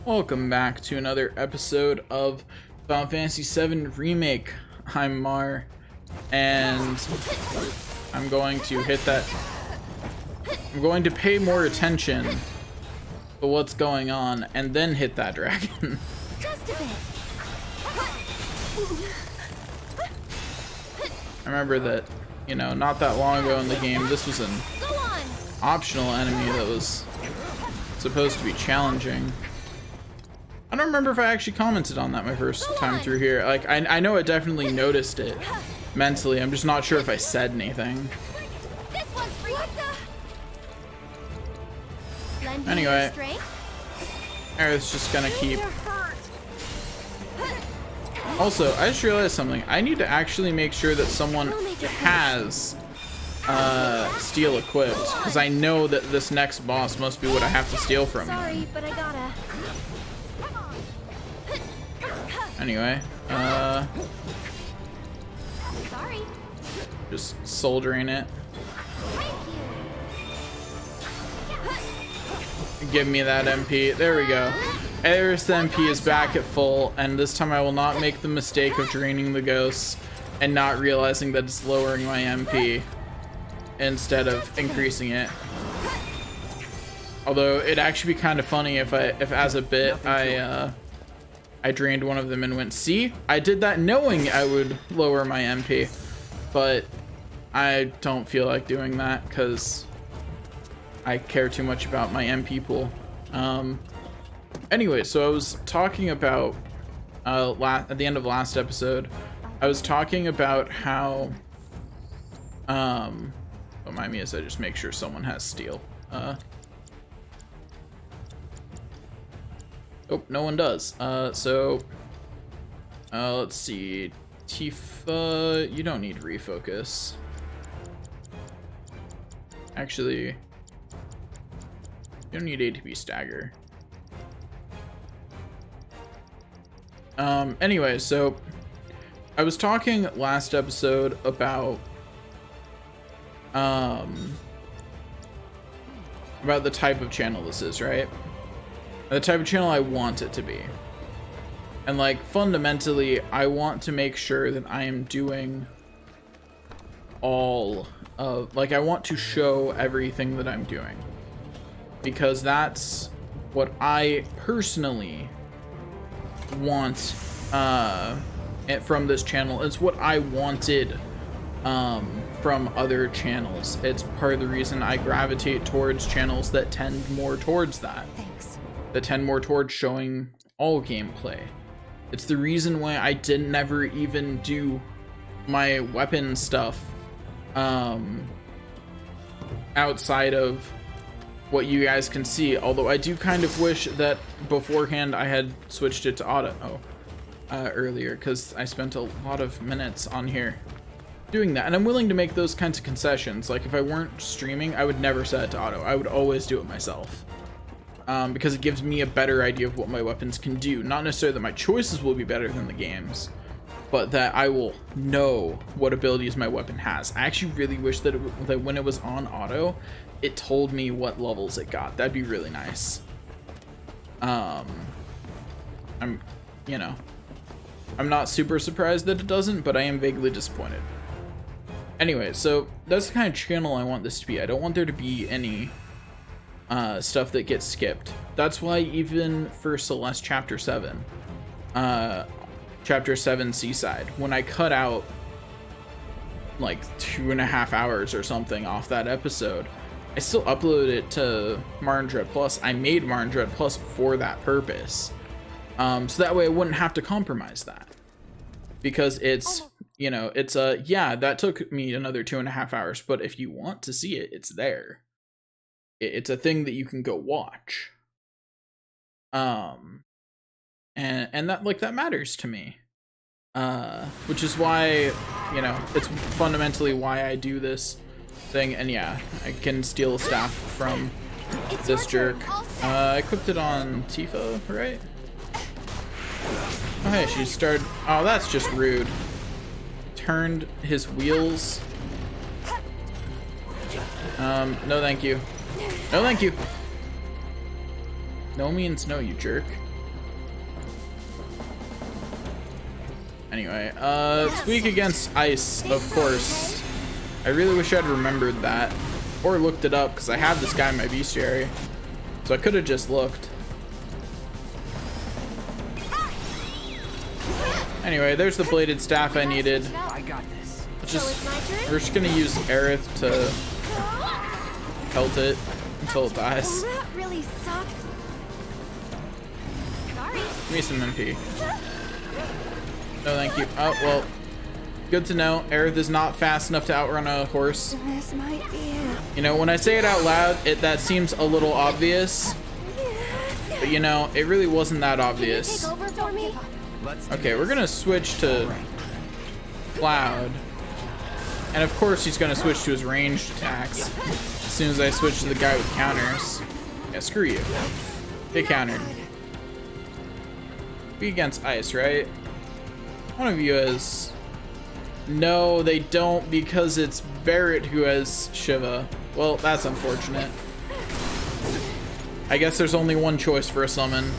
Welcome back to another episode of Final Fantasy VII Remake. I'm Mar, and I'm going to hit that. I'm going to pay more attention to what's going on and then hit that dragon. Just a bit. I remember that, not that long ago in the game, this was an optional enemy that was supposed to be challenging. I don't remember if I actually commented on that my first time through here. Like, I know I definitely noticed it mentally. I'm just not sure if I said anything. This one's for you. Anyway, Aerith's just gonna keep. Also, I just realized something. I need to actually make sure that someone has steel equipped, because I know that this next boss must be what I have to steal from him. Sorry, but I gotta. Anyway, Sorry. just soldering it. Give me that MP. There we go. Aerith's MP is back at full, and this time I will not make the mistake of draining the ghosts and not realizing that it's lowering my MP instead of increasing it. Although it'd actually be kind of funny if as a bit I drained one of them and went, see, I did that knowing I would lower my MP, but I don't feel like doing that because I care too much about my MP pool. Anyway, so I was talking about at the end of last episode, I was talking about how remind me as I just make sure someone has steel. Oh, no one does. So let's see. Tifa, you don't need refocus. Actually, you don't need ATB stagger. Anyway, so I was talking last episode about the type of channel this is, right? The type of channel I want it to be. And like fundamentally, I want to make sure that I am doing all of, like, I want to show everything that I'm doing, because that's what I personally want from this channel. It's what I wanted from other channels. It's part of the reason I gravitate towards channels that tend more towards that. Thanks. That tend more towards showing all gameplay. It's the reason why I didn't never even do my weapon stuff outside of what you guys can see, although I do kind of wish that beforehand I had switched it to auto earlier, because I spent a lot of minutes on here doing that, and I'm willing to make those kinds of concessions. Like, if I weren't streaming, I would never set it to auto. I would always do it myself, because it gives me a better idea of what my weapons can do. Not necessarily that my choices will be better than the game's, but that I will know what abilities my weapon has. I actually really wish that, that when it was on auto, it told me what levels it got. That'd be really nice. I'm not super surprised that it doesn't, but I am vaguely disappointed. Anyway, so that's the kind of channel I want this to be. I don't want there to be any stuff that gets skipped. That's why even for Celeste Chapter 7, Chapter 7 Seaside, when I cut out like 2.5 hours or something off that episode, I still uploaded it to Marndred Plus. I made Marndred Plus for that purpose. So that way I wouldn't have to compromise that. Because it's, it's yeah, that took me another 2.5 hours, but if you want to see it, it's there. It's a thing that you can go watch. And that, like, that matters to me. Which is why, it's fundamentally why I do this thing. And yeah, I can steal a staff from this jerk. I equipped it on Tifa, right? Oh, hey, she started. Oh, that's just rude. Turned his wheels. No thank you. No thank you. No means no, you jerk. Anyway, it's weak against ice, of course. I really wish I'd remembered that. Or looked it up, because I have this guy in my bestiary. So I could have just looked. Anyway, there's the bladed staff I needed. I got this. We're just gonna use Aerith to pelt it until it dies. That really sucked. Sorry. Give me some MP. No, thank you. Oh, well, good to know. Aerith is not fast enough to outrun a horse. This might be it. You know, when I say it out loud, that seems a little obvious. But you know, it really wasn't that obvious. Take over for me? Okay, we're gonna switch to Cloud. And of course he's gonna switch to his ranged attacks as soon as I switch to the guy with counters. Yeah, screw you. Get countered. Be against ice, right? One of you has... No, they don't, because it's Barrett who has Shiva. Well, that's unfortunate. I guess there's only one choice for a summon.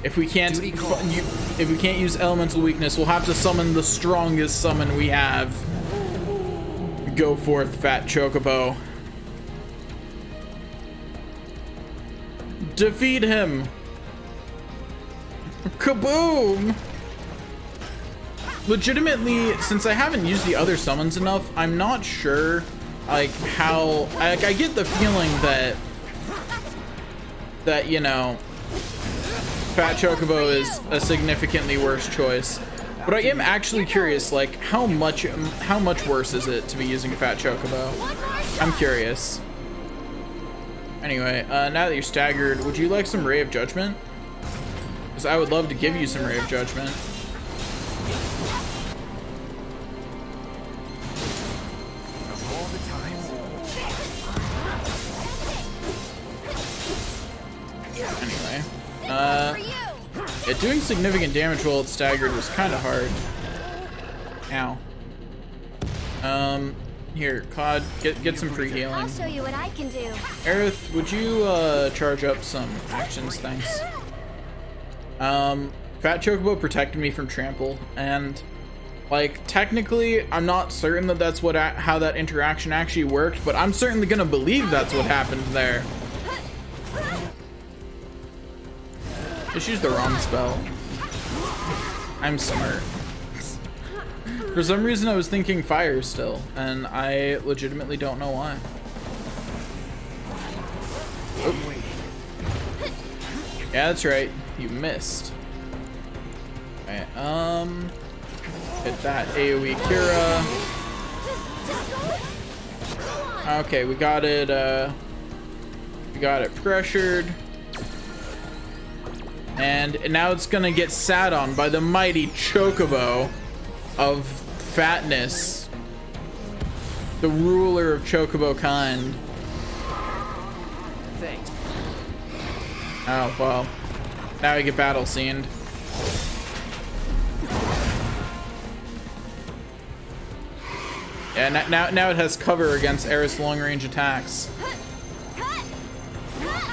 If we can't use elemental weakness, we'll have to summon the strongest summon we have. Go forth, fat chocobo. Defeat him. Kaboom! Legitimately, since I haven't used the other summons enough, I'm not sure like how I get the feeling that you know, Fat Chocobo is a significantly worse choice, but I am actually curious, like how much worse is it to be using Fat Chocobo? I'm curious. Anyway, now that you're staggered, would you like some Ray of Judgment? Because I would love to give you some Ray of Judgment. Anyway, yeah, doing significant damage while it's staggered was kind of hard. Ow. Here, Cod, get some free healing. I'll show you what I can do. Aerith, would you charge up some actions? Thanks. Fat Chocobo protected me from trample, and like technically, I'm not certain that that's how that interaction actually worked, but I'm certainly gonna believe that's what happened there. Just used the wrong spell. I'm smart. For some reason I was thinking fire still, and I legitimately don't know why. Oh. Yeah, that's right. You missed. Okay, hit that AoE Kira. Okay, we got it pressured. And now it's gonna get sat on by the mighty Chocobo of fatness, the ruler of Chocobo kind. Thanks. Oh well, now we get battle scened. Yeah, now it has cover against Aerith's long range attacks.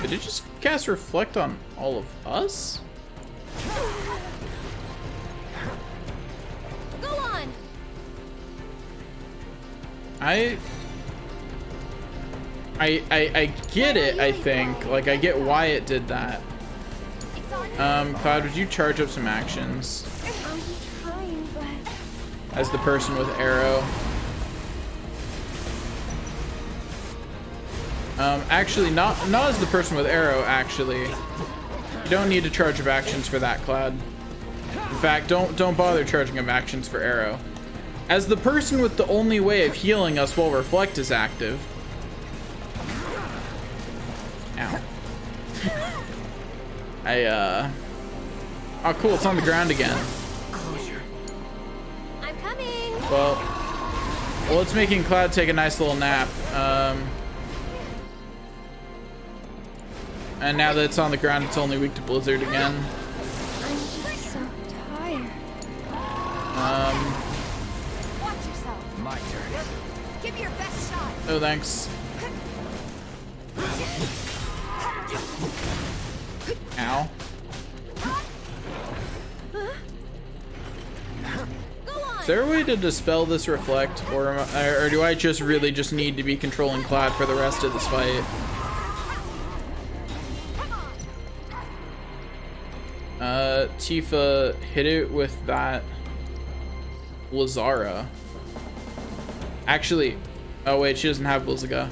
Did it just cast Reflect on all of us? Go on. I get it, I think. Like, I get why it did that. Cloud, would you charge up some actions? I'm trying, but As the person with arrow. Actually, not as the person with arrow, actually. You don't need to charge up actions for that, Cloud. In fact, don't bother charging up actions for arrow. As the person with the only way of healing us while Reflect is active. Ow. Oh cool, it's on the ground again. I'm coming. Well, it's making Cloud take a nice little nap. And now that it's on the ground, it's only weak to Blizzard again. I'm just so tired. Watch yourself. My turn. Give me your best shot. Oh, thanks. Ow. Is there a way to dispel this reflect, or do I just really just need to be controlling Cloud for the rest of this fight? Tifa, hit it with that Blizara. Actually, oh wait, she doesn't have Blizzaga.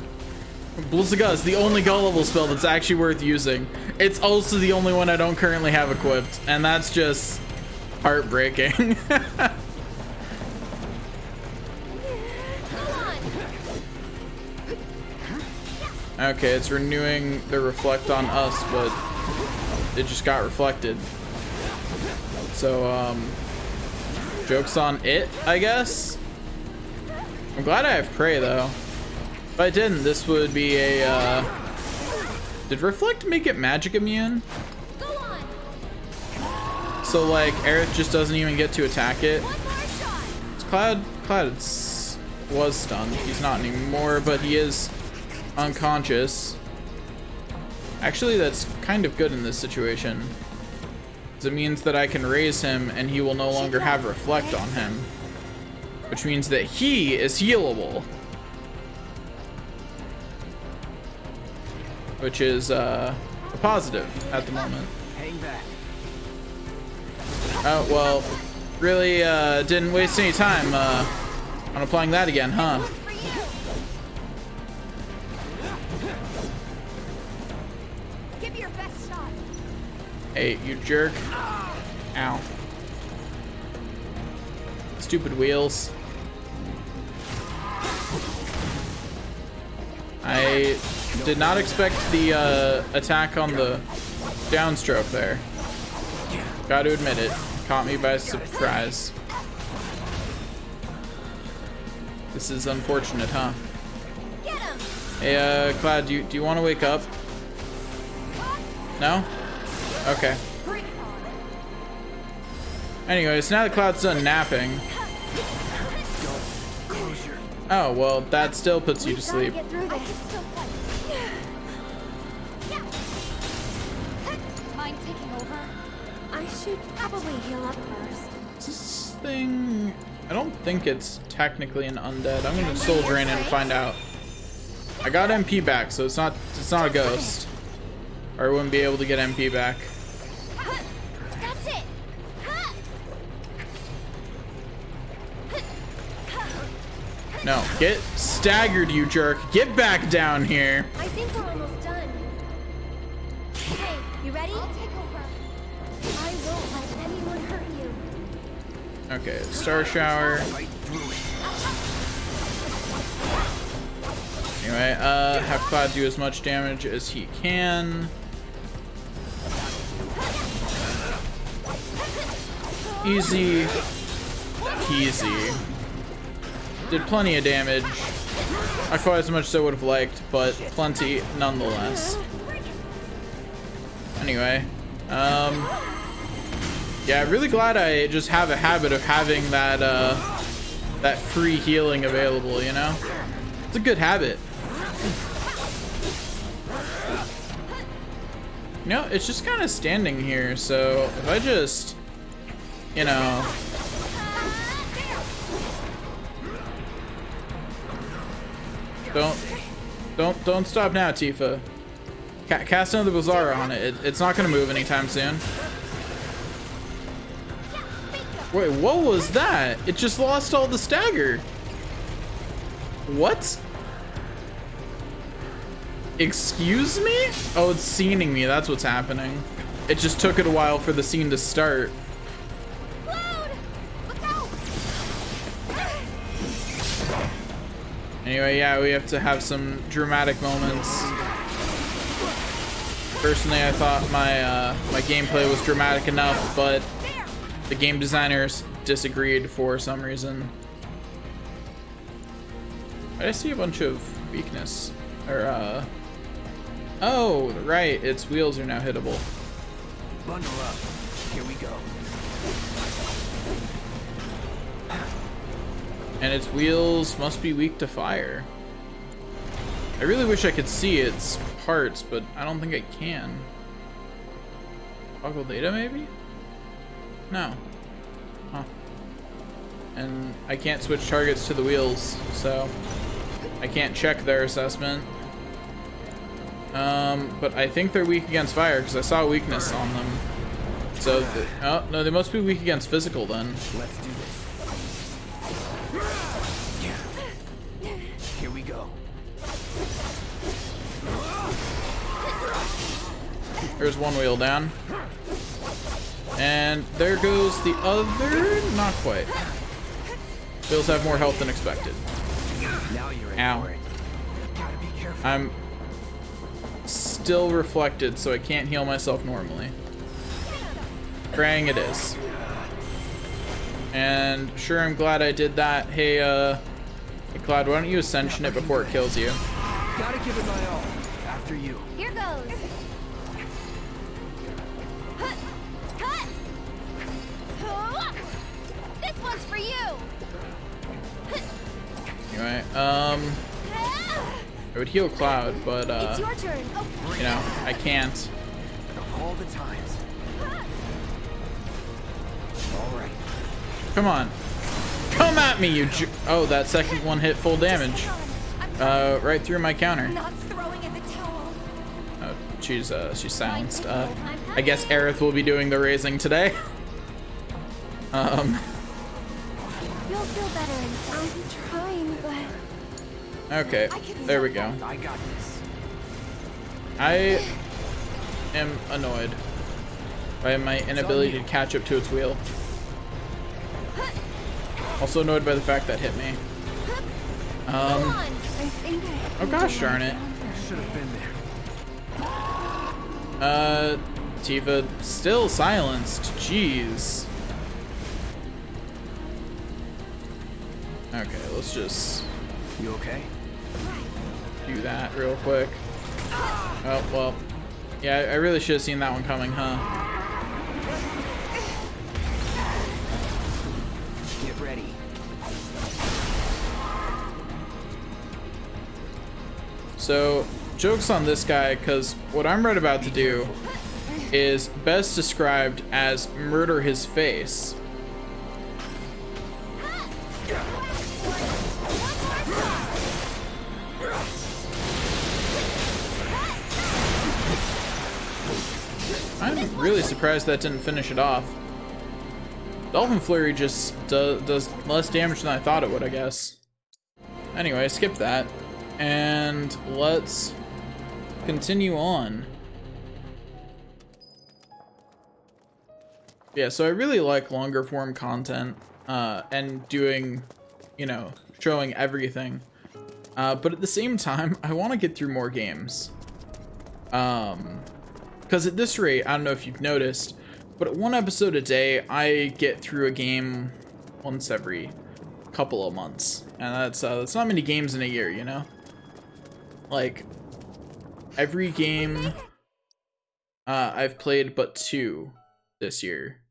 Blizzaga is the only gullible spell that's actually worth using. It's also the only one I don't currently have equipped, and that's just heartbreaking. Okay, it's renewing the reflect on us, but it just got reflected. So, joke's on it, I guess? I'm glad I have Prey, though. If I didn't, this would be a, Did Reflect make it magic immune? So, like, Aerith just doesn't even get to attack it? Cloud was stunned. He's not anymore, but he is unconscious. Actually, that's kind of good in this situation. It means that I can raise him and he will no longer have reflect on him, which means that he is healable, which is a positive at the moment. Oh well, really didn't waste any time on applying that again, huh? Hey, you jerk. Ow. Stupid wheels. I did not expect the attack on the downstroke there. Got to admit it. Caught me by surprise. This is unfortunate, huh? Hey, Cloud, do you want to wake up? No? Okay. Anyways, now that Cloud's done napping. Oh, well, that still puts you to sleep. Mind taking over? I should probably heal up first. This thing, I don't think it's technically an undead. I'm gonna soul drain it and find out. I got MP back, so it's not a ghost. Or I wouldn't be able to get MP back. That's it. No, get staggered, you jerk. Get back down here. I think we're almost done. Hey, you ready? I'll take over. I won't let anyone hurt you. Okay, Star Shower. Anyway, have Cloud do as much damage as he can. Easy peasy. Did plenty of damage. Not quite as much as I would have liked, but plenty nonetheless. Anyway, yeah, really glad I just have a habit of having that that free healing available, you know? It's a good habit. You know, it's just kind of standing here, so if I just, you know, don't stop now, Tifa. Cast another Blizzaga on it. It's not gonna move anytime soon. Wait, what was that? It just lost all the stagger. What? Excuse me? Oh, it's scening me. That's what's happening. It just took it a while for the scene to start. Anyway, yeah, we have to have some dramatic moments. Personally, I thought my gameplay was dramatic enough, but the game designers disagreed for some reason. I see a bunch of weakness. Or, oh, right, its wheels are now hittable. Bundle up. Here we go. And its wheels must be weak to fire. I really wish I could see its parts, but I don't think I can. Toggle data, maybe? No. Huh. and I can't switch targets to the wheels, so I can't check their assessment. But I think they're weak against fire because I saw a weakness on them. So, oh no, they must be weak against physical then. Let's do this. Here we go. There's one wheel down. And there goes the other. Not quite. Wheels have more health than expected. Now you're in Ow. for it. Gotta be careful. I'm still reflected, so I can't heal myself normally. Praying it is. And sure, I'm glad I did that. Hey, Cloud, why don't you ascension it before it kills you? Gotta give it my all. After you. Here goes. This one's for you. Anyway, I would heal Cloud, but It's your turn. you know, I can't. Of all the times. All right. Come on. Come at me, you oh, that second one hit full damage. Right through my counter. Not throwing in the towel. Oh, she's silenced. I guess Aerith will be doing the raising today. You'll feel better inside. I'm trying, but Okay, there we go. I got this. I am annoyed by my inability to catch up to its wheel. Also annoyed by the fact that hit me. Come on. I think Oh gosh darn it. Should have been there. Tifa still silenced. Jeez. Okay, let's just You okay? do that real quick. Oh, well. Yeah, I really should have seen that one coming, huh? Get ready. So, joke's on this guy, because what I'm right about to do is best described as murder his face. I'm really surprised that didn't finish it off. Dolphin Flurry just does less damage than I thought it would, I guess. Anyway, skip that. And let's continue on. Yeah, so I really like longer form content and doing, you know, showing everything. But at the same time, I want to get through more games. Because at this rate, I don't know if you've noticed, but at one episode a day, I get through a game once every couple of months. And that's not many games in a year, you know? Like, every game I've played but 2 this year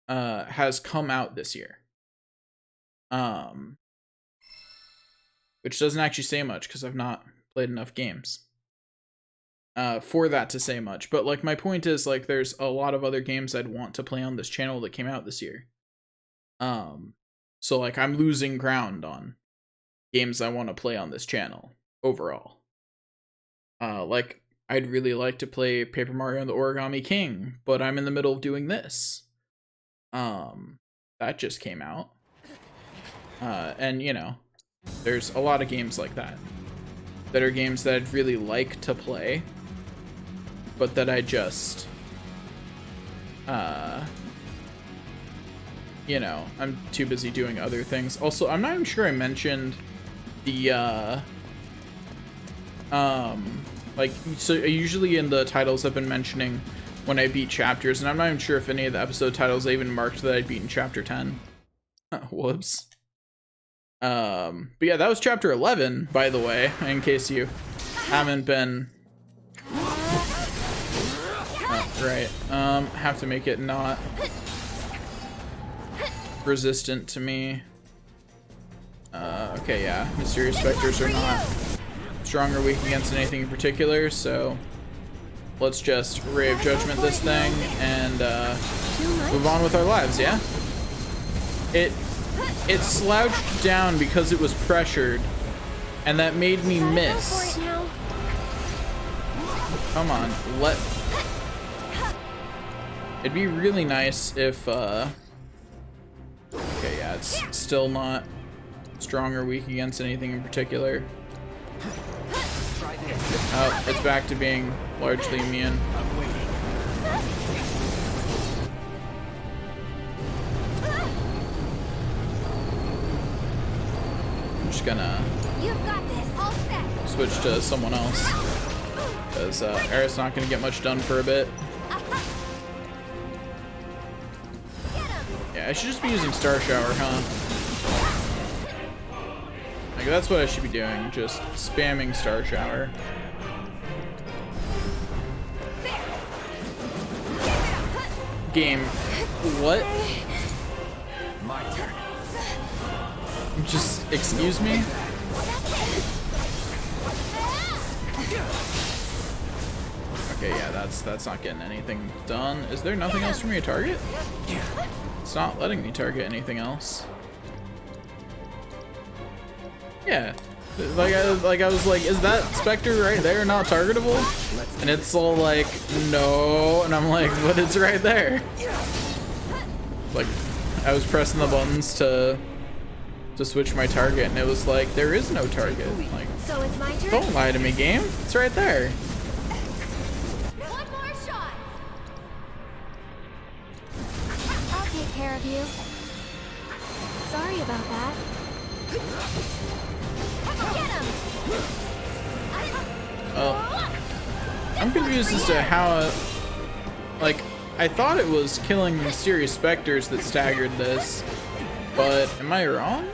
has come out this year. Which doesn't actually say much because I've not played enough games for that to say much. But like, my point is, like, there's a lot of other games I'd want to play on this channel that came out this year. So like, I'm losing ground on games I want to play on this channel overall. Like, I'd really like to play Paper Mario and the Origami King, but I'm in the middle of doing this. That just came out. And you know, there's a lot of games like that are games that I'd really like to play, but that I just you know, I'm too busy doing other things. Also, I'm not even sure I mentioned the like, so usually in the titles I've been mentioning when I beat chapters, and I'm not even sure if any of the episode titles I even marked that I'd beaten chapter 10. Whoops. But yeah, that was chapter 11, by the way, in case you haven't been right. Have to make it not resistant to me. Okay, yeah, mysterious specters are not strong or weak against anything in particular, so let's just Ray of Judgment this thing and move on with our lives. Yeah, it slouched down because it was pressured, and that made me miss. Come on, it'd be really nice if, okay, yeah, it's still not strong or weak against anything in particular. Oh, it's back to being largely immune. I'm just gonna switch to someone else, because Aerith's not gonna get much done for a bit. Yeah, I should just be using Star Shower, huh? Like, that's what I should be doing, just spamming Star Shower. Game, what? My turn. Just, excuse me? Okay, yeah, that's not getting anything done. Is there nothing else for me to target? It's not letting me target anything else. Yeah, like I was like, is that Spectre right there not targetable? And it's all like, no, and I'm like, but it's right there. Like, I was pressing the buttons to switch my target, and it was like, there is no target. Like, So it's my turn? don't lie to me, game. It's right there. One more shot. I'll take care of you. Sorry about that. Get him. I'm confused as to how, like, I thought it was killing the mysterious specters that staggered this, but am I wrong?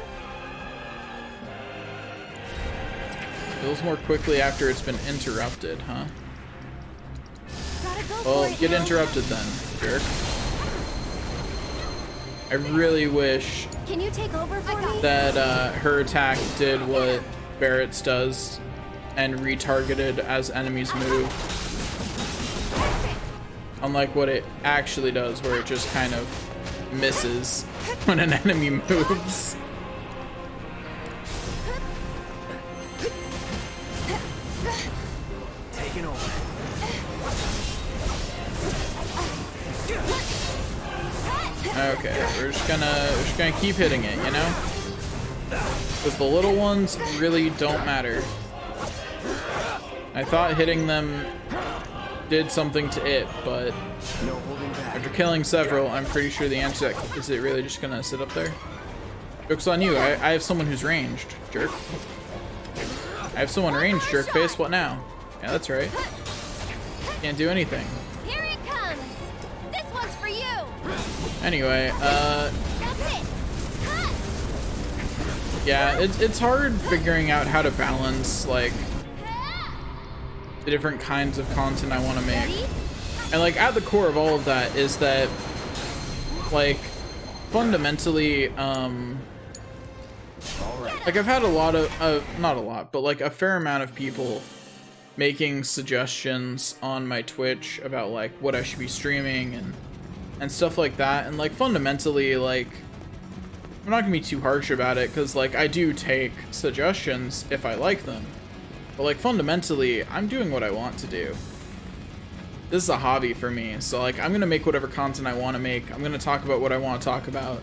Heals more quickly after it's been interrupted, huh? Gotta go Well, for it get now. interrupted then, jerk. I really wish Can you take over for me? that her attack did what Barrett's does and retargeted as enemies move. Unlike what it actually does, where it just kind of misses when an enemy moves. Taking over. Okay, we're just gonna keep hitting it, you know? Because the little ones really don't matter. I thought hitting them did something to it, but No holding back. after killing several, I'm pretty sure the answer is it really just gonna sit up there? Joke's on you, I have someone who's ranged, jerk. I have someone ranged, jerk face, what now? Yeah, that's right. Can't do anything. Here it comes. This one's for you. Anyway, That's it. Cut. yeah, it's hard figuring out how to balance, like, the different kinds of content I want to make. Ready? And, like, at the core of all of that is that, like, fundamentally, like, I've had a lot of, not a lot, but, like, a fair amount of people making suggestions on my Twitch about, like, what I should be streaming and stuff like that. And, like, fundamentally, like, I'm not gonna be too harsh about it, because, like, I do take suggestions if I like them. But, like, fundamentally, I'm doing what I want to do. This is a hobby for me, so, like, I'm gonna make whatever content I want to make. I'm gonna talk about what I want to talk about.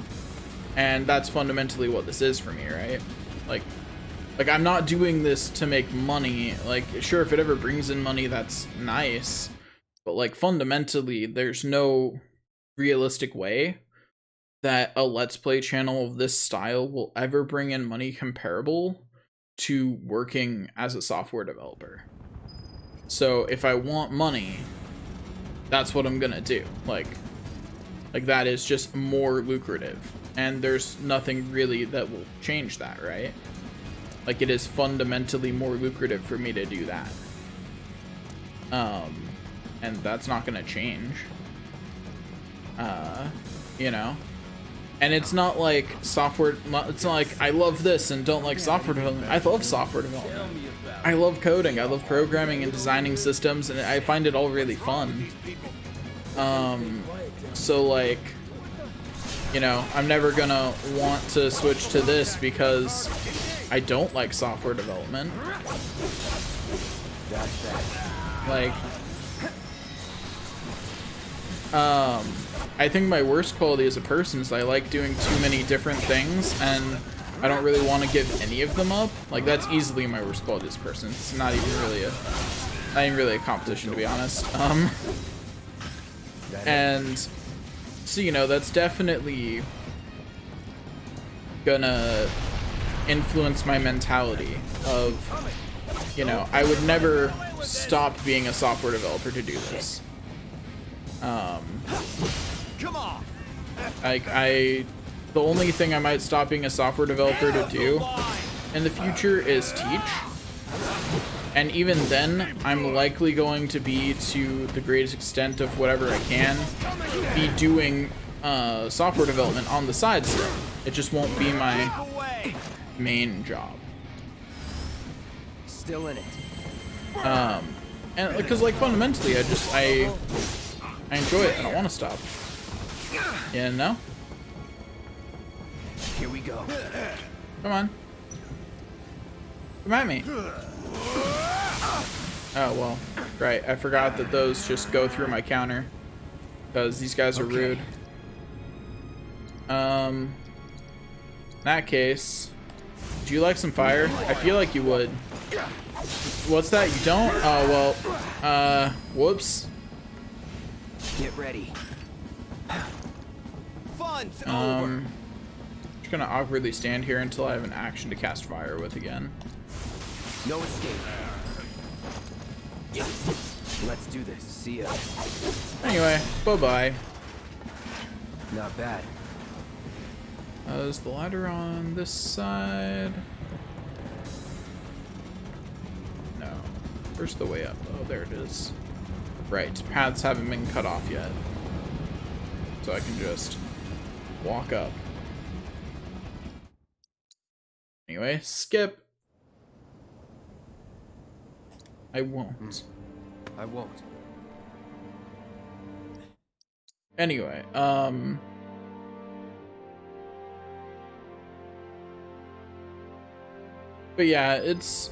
And that's fundamentally what this is for me, right? Like, I'm not doing this to make money. Like, sure, if it ever brings in money, that's nice. But, like, fundamentally, there's no realistic way that a Let's Play channel of this style will ever bring in money comparable to working as a software developer. So if I want money, that's what I'm gonna do. Like that is just more lucrative, and there's nothing really that will change that, right? Like, it is fundamentally more lucrative for me to do that. And that's not gonna change. You know? And it's not like software, it's not like I love this and don't like software development. I love software development. I love coding, I love programming and designing systems, and I find it all really fun. So, like, you know, I'm never gonna want to switch to this because I don't like software development. That's that. Like, I think my worst quality as a person is I like doing too many different things, and I don't really want to give any of them up. Like, that's easily my worst quality as a person. It's not even really a competition, to be honest. And so, you know, that's definitely gonna influence my mentality of, you know, I would never stop being a software developer to do this. Come on. Like, the only thing I might stop being a software developer to do in the future is teach. And even then, I'm likely going to be, to the greatest extent of whatever I can, be doing software development on the side still. It just won't be my main job. Still in it. And because, like, fundamentally, I enjoy it. I don't want to stop. You know? Here we go. Come on. Come at me. Oh, well. Right. I forgot that those just go through my counter. Because these guys are rude. In that case, do you like some fire? I feel like you would. What's that? You don't? Oh, well. Whoops. Get ready. Fun's over. Just gonna awkwardly stand here until I have an action to cast fire with again. No escape. Let's do this. See ya. Anyway, bye-bye. Not bad. Is the ladder on this side? No. Where's the way up? Oh, there it is. Right, paths haven't been cut off yet. So I can just walk up. Anyway, skip. I won't. I won't. Anyway, but yeah, it's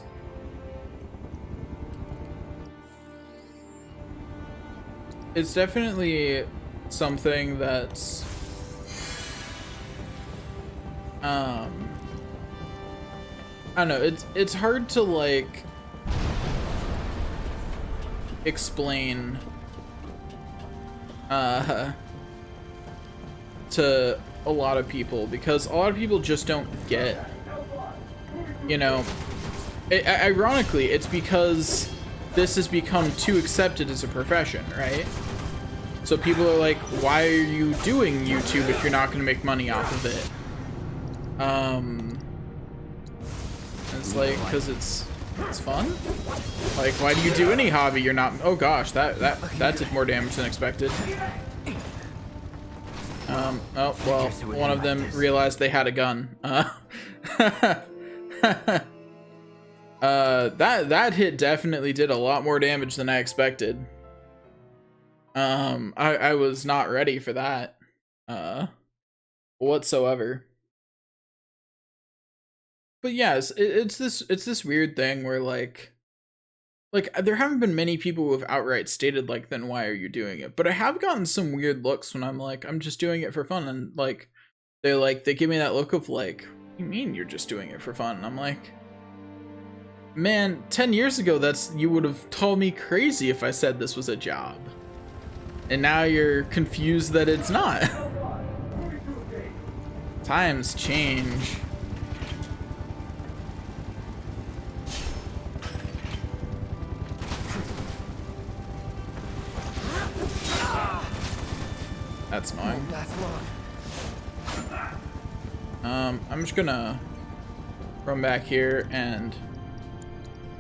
definitely something that's I don't know, it's hard to like explain to a lot of people, because a lot of people just don't get, you know, ironically, it's because this has become too accepted as a profession, right? So people are like, why are you doing YouTube if you're not going to make money off of it? It's like, because it's fun. Like, why do you do any hobby you're not? Oh gosh, that did more damage than expected. Oh well, one of them realized they had a gun. That hit definitely did a lot more damage than I expected. I was not ready for that whatsoever. But yes, it's this weird thing where like there haven't been many people who have outright stated like, then why are you doing it? But I have gotten some weird looks when I'm like, I'm just doing it for fun, and like they give me that look of like, what do you mean you're just doing it for fun? And I'm like, man, 10 years ago you would have told me crazy if I said this was a job. And now you're confused that it's not. Times change. That's annoying. I'm just gonna run back here and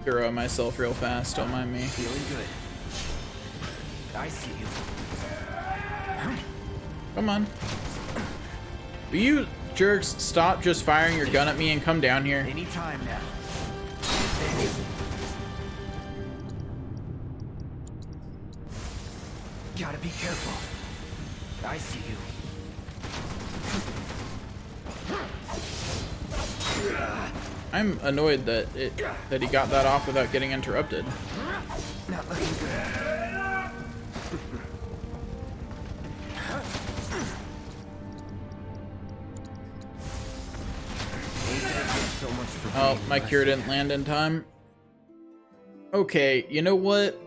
hero myself real fast. Don't mind me. Feeling good. I see you. Come on. Will you jerks stop just firing your gun at me and come down here? Anytime now. Gotta be careful. I see you. I'm annoyed that he got that off without getting interrupted. Not looking good. So much for Oh, being my cure blessed. didn't land in time. Okay, you know what?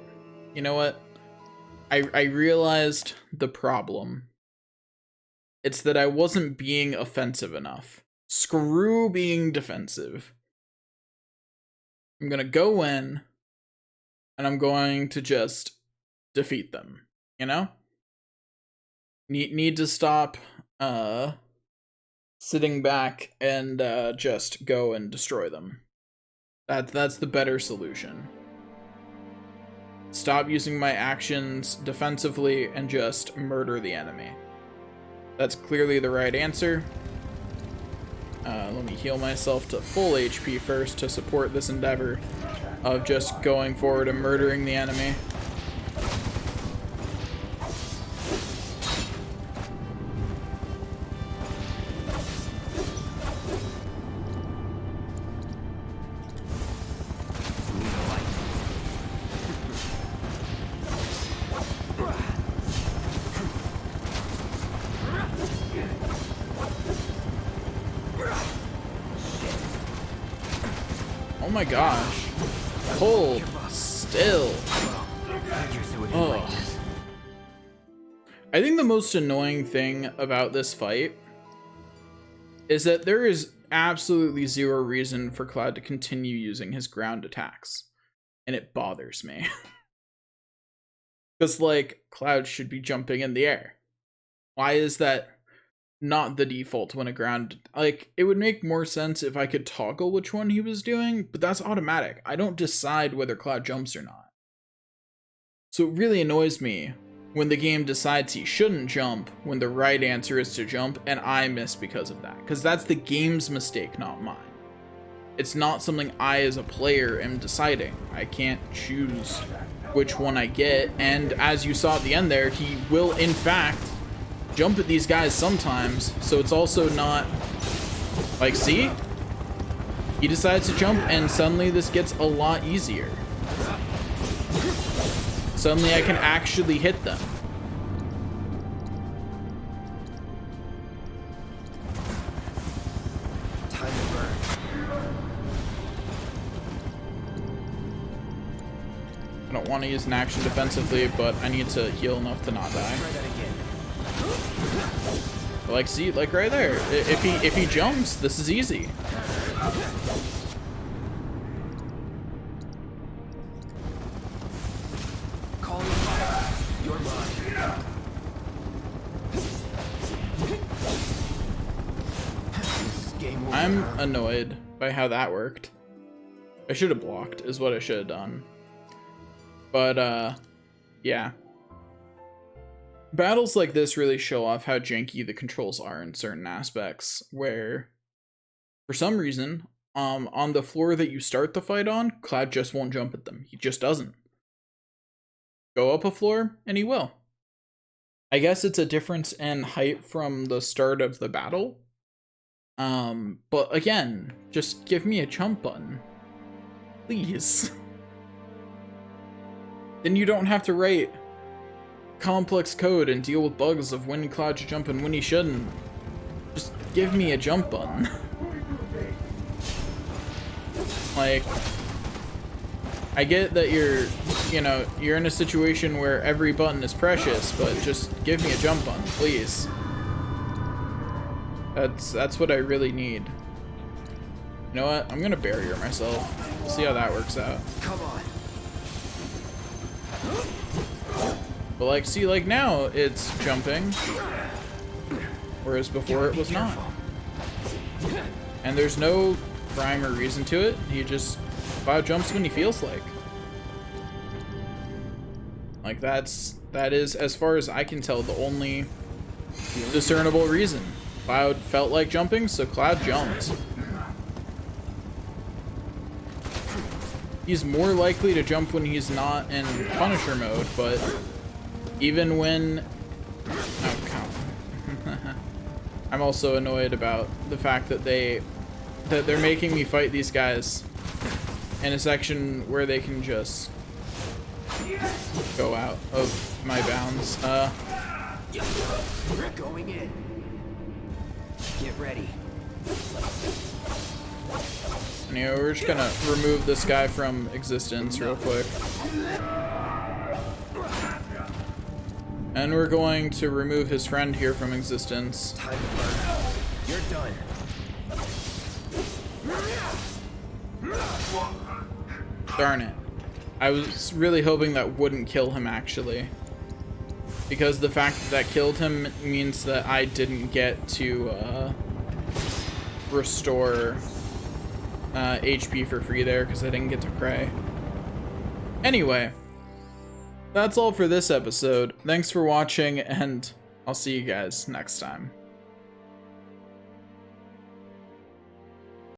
You know what? I realized the problem. It's that I wasn't being offensive enough. Screw being defensive. I'm gonna go in, and I'm going to just defeat them, you know? Need to stop sitting back and just go and destroy them. That's the better solution. Stop using my actions defensively and just murder the enemy. That's clearly the right answer. Let me heal myself to full HP first to support this endeavor of just going forward and murdering the enemy. Oh my gosh. Hold still. Oh. I think the most annoying thing about this fight is that there is absolutely zero reason for Cloud to continue using his ground attacks. And it bothers me. Because, like, Cloud should be jumping in the air. Why is that not the default when a ground... Like, it would make more sense if I could toggle which one he was doing, but that's automatic. I don't decide whether Cloud jumps or not. So it really annoys me when the game decides he shouldn't jump when the right answer is to jump, and I miss because of that. Because that's the game's mistake, not mine. It's not something I as a player am deciding. I can't choose which one I get, and as you saw at the end there, he will in fact jump at these guys sometimes, so it's also not like, see? He decides to jump and suddenly this gets a lot easier. Suddenly I can actually hit them. Time to burn. I don't want to use an action defensively, but I need to heal enough to not die. Try that again. Like, see, like right there. If he jumps, this is easy. Call me fire. You're mine. This is game over. I'm huh? annoyed by how that worked. I should have blocked, is what I should have done. But, yeah. Battles like this really show off how janky the controls are in certain aspects, where, for some reason, on the floor that you start the fight on, Cloud just won't jump at them. He just doesn't. Go up a floor, and he will. I guess it's a difference in height from the start of the battle. But again, just give me a jump button. Please. Then you don't have to write complex code and deal with bugs of when Cloud should jump and when he shouldn't. Just give me a jump button. Like, I get that you're in a situation where every button is precious, but just give me a jump button, please. That's what I really need. You know what? I'm gonna barrier myself. We'll see how that works out. Come on. But like, see, like now it's jumping, whereas before it was not. And there's no rhyme or reason to it. He just Cloud jumps when he feels like. Like that is, as far as I can tell, the only discernible reason. Cloud felt like jumping, so Cloud jumped. He's more likely to jump when he's not in Punisher mode, but even when... Oh, come. I'm also annoyed about the fact that they're making me fight these guys in a section where they can just go out of my bounds. We're going in. Get ready. Anyway, we're just gonna remove this guy from existence real quick. And we're going to remove his friend here from existence. Time to burn. You're done. Darn it. I was really hoping that wouldn't kill him, actually. Because the fact that killed him means that I didn't get to restore HP for free there, because I didn't get to pray. Anyway, that's all for this episode. Thanks for watching, and I'll see you guys next time.